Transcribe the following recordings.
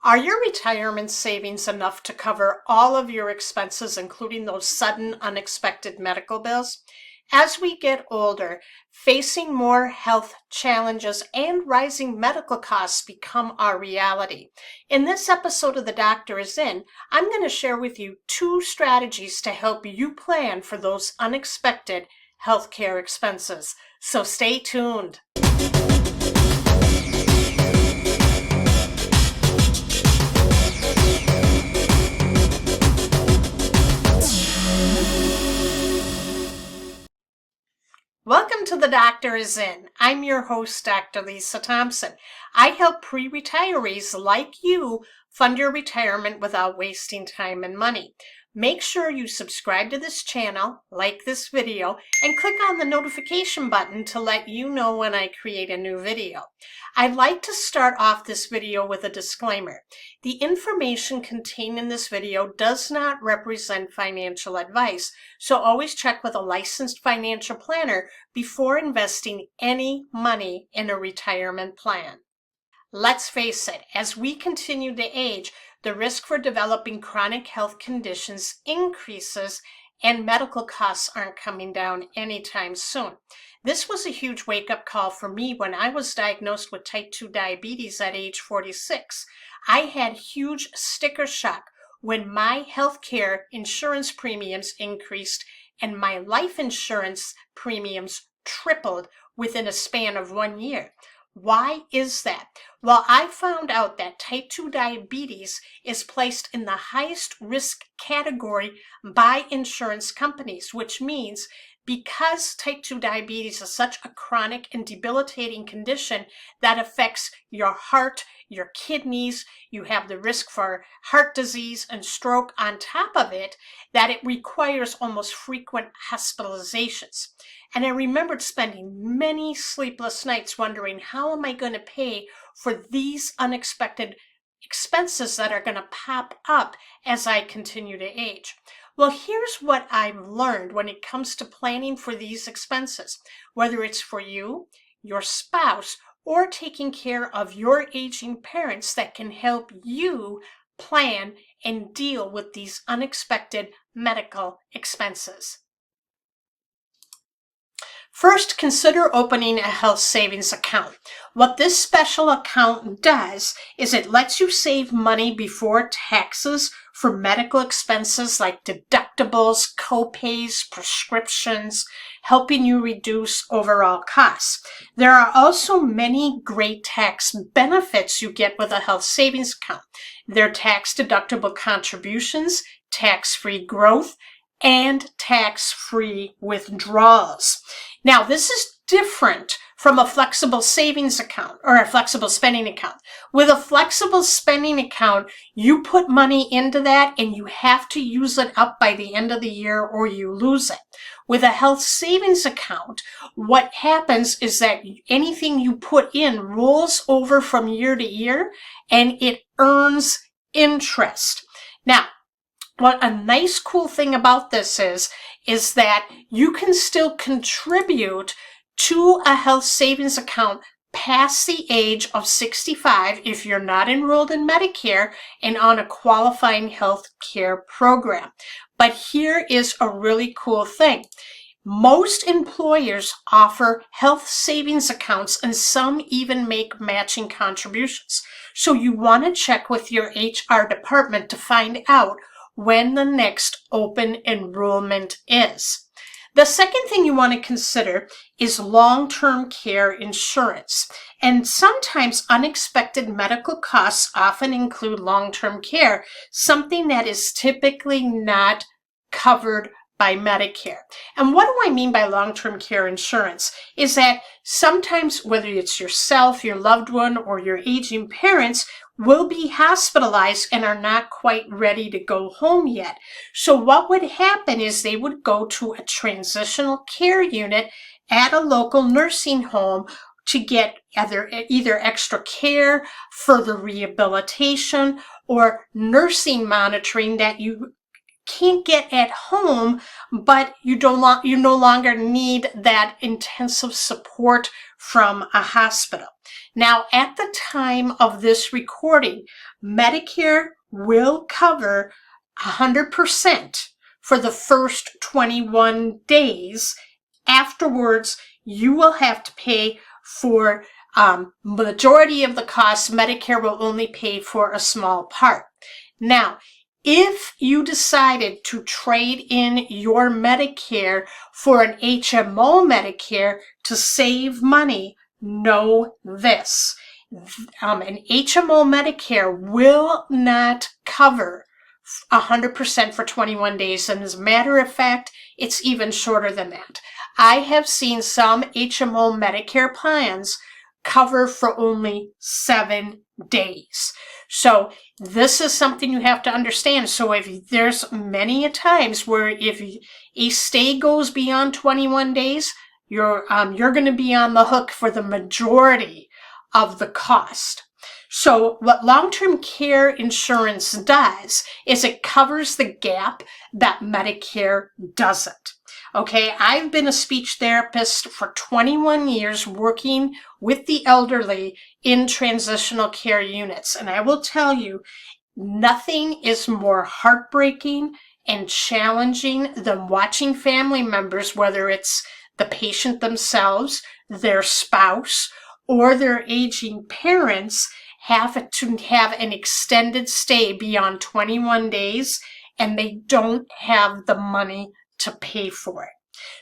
Are your retirement savings enough to cover all of your expenses, including those sudden, unexpected medical bills? As we get older, facing more health challenges and rising medical costs become our reality. In this episode of The Doctor Is In, I'm going to share with you 2 strategies to help you plan for those unexpected healthcare expenses. So stay tuned. Welcome to The Doctor Is In. I'm your host, Dr. Lisa Thompson. I help pre-retirees like you fund your retirement without wasting time and money. Make sure you subscribe to this channel, like this video, and click on the notification button to let you know when I create a new video. I'd like to start off this video with a disclaimer. The information contained in this video does not represent financial advice, so always check with a licensed financial planner before investing any money in a retirement plan. Let's face it, as we continue to age, the risk for developing chronic health conditions increases and medical costs aren't coming down anytime soon. This was a huge wake-up call for me when I was diagnosed with type 2 diabetes at age 46. I had huge sticker shock when my healthcare insurance premiums increased and my life insurance premiums tripled within a span of 1 year. Why is that? Well, I found out that type 2 diabetes is placed in the highest risk category by insurance companies, which means because type 2 diabetes is such a chronic and debilitating condition that affects your heart, your kidneys, you have the risk for heart disease and stroke on top of it, that it requires almost frequent hospitalizations. And I remembered spending many sleepless nights wondering, how am I going to pay for these unexpected expenses that are going to pop up as I continue to age? Well, here's what I've learned when it comes to planning for these expenses, whether it's for you, your spouse, or taking care of your aging parents, that can help you plan and deal with these unexpected medical expenses. First, consider opening a health savings account. What this special account does is it lets you save money before taxes for medical expenses like deductibles, co-pays, prescriptions, helping you reduce overall costs. There are also many great tax benefits you get with a health savings account. They're tax-deductible contributions, tax-free growth, and tax-free withdrawals. Now, this is different from a flexible savings account or a flexible spending account. With a flexible spending account, you put money into that and you have to use it up by the end of the year or you lose it. With a health savings account, what happens is that anything you put in rolls over from year to year and it earns interest. Now, what a nice cool thing about this is that you can still contribute to a health savings account past the age of 65 if you're not enrolled in Medicare and on a qualifying health care program. But here is a really cool thing. Most employers offer health savings accounts and some even make matching contributions. So you want to check with your HR department to find out when the next open enrollment is. The second thing you want to consider is long-term care insurance. And sometimes unexpected medical costs often include long-term care, something that is typically not covered by Medicare. And what do I mean by long-term care insurance? Is that sometimes, whether it's yourself, your loved one, or your aging parents, will be hospitalized and are not quite ready to go home yet. So what would happen is they would go to a transitional care unit at a local nursing home to get either extra care, further rehabilitation, or nursing monitoring that you can't get at home, but you no longer need that intensive support from a hospital. Now, at the time of this recording, Medicare will cover 100% for the first 21 days. Afterwards, you will have to pay for majority of the costs. Medicare will only pay for a small part. Now, if you decided to trade in your Medicare for an HMO Medicare to save money, know this. An HMO Medicare will not cover 100% for 21 days. And as a matter of fact, it's even shorter than that. I have seen some HMO Medicare plans cover for only 7 days. So this is something you have to understand. So if there's many a times where if a stay goes beyond 21 days, you're going to be on the hook for the majority of the cost. So what long-term care insurance does is it covers the gap that Medicare doesn't. Okay, I've been a speech therapist for 21 years working with the elderly in transitional care units. And I will tell you, nothing is more heartbreaking and challenging than watching family members, whether it's the patient themselves, their spouse, or their aging parents, have to have an extended stay beyond 21 days and they don't have the money to pay for it.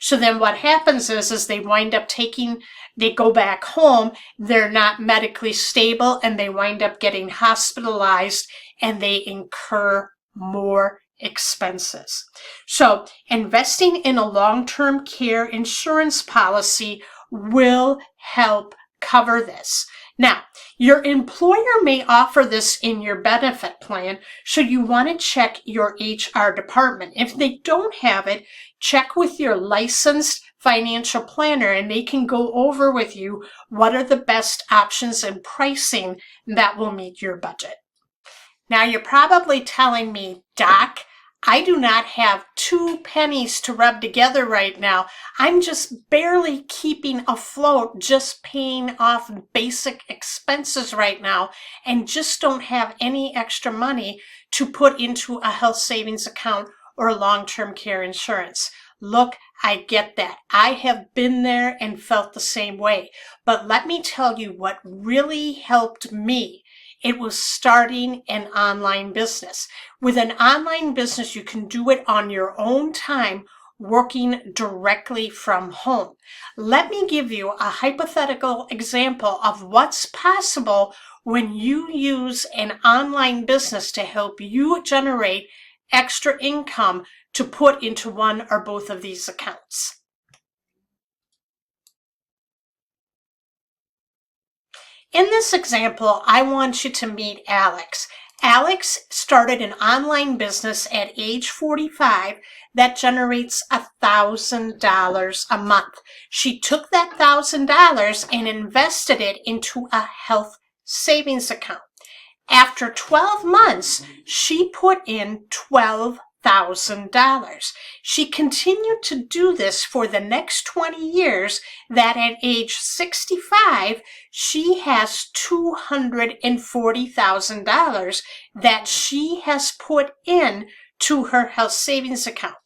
So then what happens is they wind up they go back home, they're not medically stable, and they wind up getting hospitalized and they incur more expenses. So investing in a long-term care insurance policy will help cover this. Now, your employer may offer this in your benefit plan, so you want to check your HR department. If they don't have it, check with your licensed financial planner and they can go over with you what are the best options and pricing that will meet your budget. Now, you're probably telling me, Doc, I do not have 2 pennies to rub together right now. I'm just barely keeping afloat, just paying off basic expenses right now, and just don't have any extra money to put into a health savings account or long-term care insurance. Look, I get that. I have been there and felt the same way. But let me tell you what really helped me. It was starting an online business. With an online business, you can do it on your own time, working directly from home. Let me give you a hypothetical example of what's possible when you use an online business to help you generate extra income to put into one or both of these accounts. In this example, I want you to meet Alex. Alex started an online business at age 45 that generates $1,000 a month. She took that $1,000 and invested it into a health savings account. After 12 months, she put in $12,000. She continued to do this for the next 20 years, that at age 65, she has $240,000 that she has put in to her health savings account.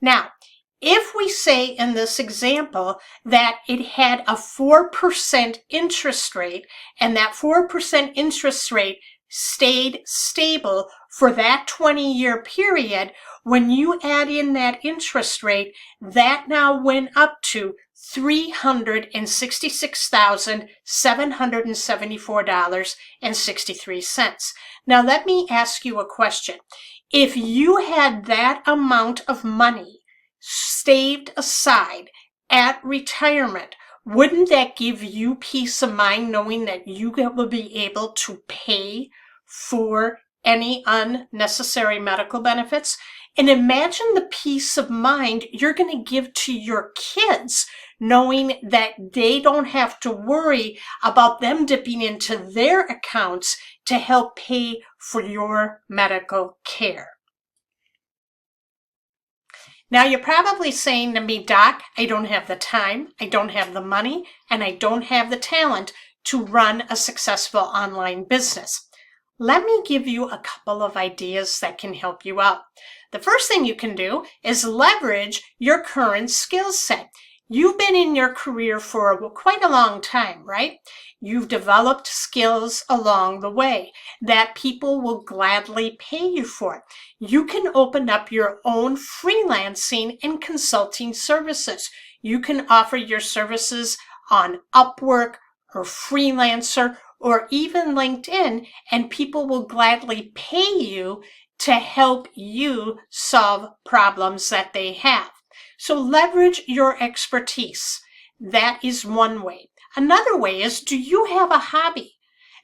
Now, if we say in this example that it had a 4% interest rate, and that 4% interest rate stayed stable for that 20-year period, when you add in that interest rate, that now went up to $366,774.63. Now let me ask you a question. If you had that amount of money saved aside at retirement, wouldn't that give you peace of mind knowing that you will be able to pay for any unnecessary medical benefits? And imagine the peace of mind you're going to give to your kids, knowing that they don't have to worry about them dipping into their accounts to help pay for your medical care. Now you're probably saying to me, Doc, I don't have the time, I don't have the money, and I don't have the talent to run a successful online business. Let me give you a couple of ideas that can help you out. The first thing you can do is leverage your current skill set. You've been in your career for quite a long time, right? You've developed skills along the way that people will gladly pay you for. You can open up your own freelancing and consulting services. You can offer your services on Upwork or Freelancer or even LinkedIn, and people will gladly pay you to help you solve problems that they have. So leverage your expertise. That is one way. Another way is, do you have a hobby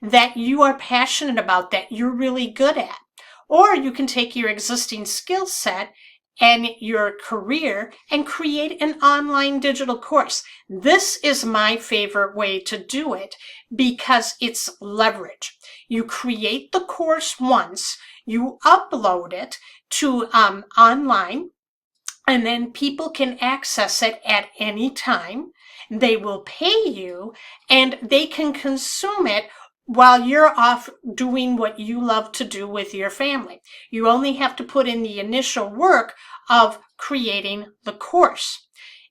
that you are passionate about, that you're really good at? Or you can take your existing skill set and your career and create an online digital course. This is my favorite way to do it because it's leverage. You create the course once, you upload it to online, and then people can access it at any time. They will pay you and they can consume it while you're off doing what you love to do with your family. You only have to put in the initial work of creating the course.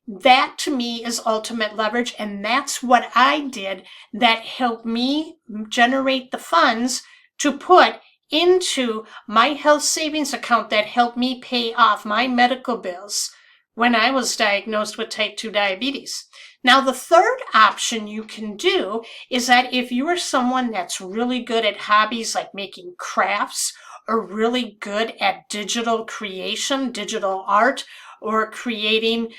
That to me is ultimate leverage, and that's what I did that helped me generate the funds to put into my health savings account that helped me pay off my medical bills when I was diagnosed with type 2 diabetes. Now, the third option you can do is that if you are someone that's really good at hobbies like making crafts, or really good at digital creation, digital art, or creating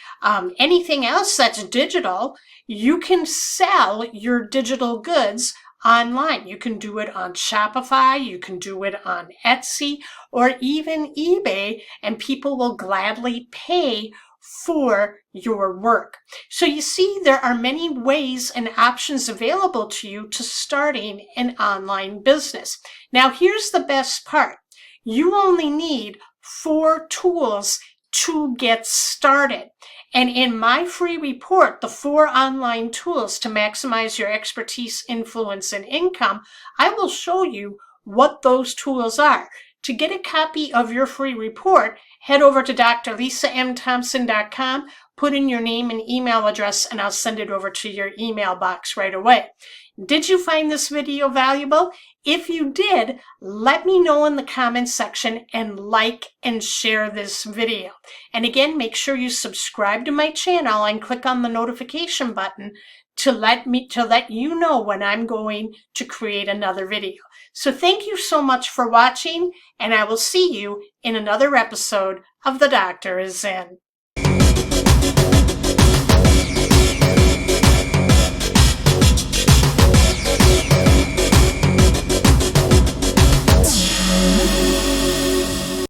anything else that's digital, you can sell your digital goods online. You can do it on Shopify, you can do it on Etsy, or even eBay, and people will gladly pay for your work. So you see, there are many ways and options available to you to starting an online business. Now, here's the best part. You only need 4 tools to get started. And in my free report, the 4 online tools to maximize your expertise, influence, and income, I will show you what those tools are. To get a copy of your free report, head over to drlissamthompson.com, put in your name and email address, and I'll send it over to your email box right away. Did you find this video valuable? If you did, let me know in the comments section and like and share this video. And again, make sure you subscribe to my channel and click on the notification button to let you know when I'm going to create another video. So thank you so much for watching, and I will see you in another episode of The Doctor Is In.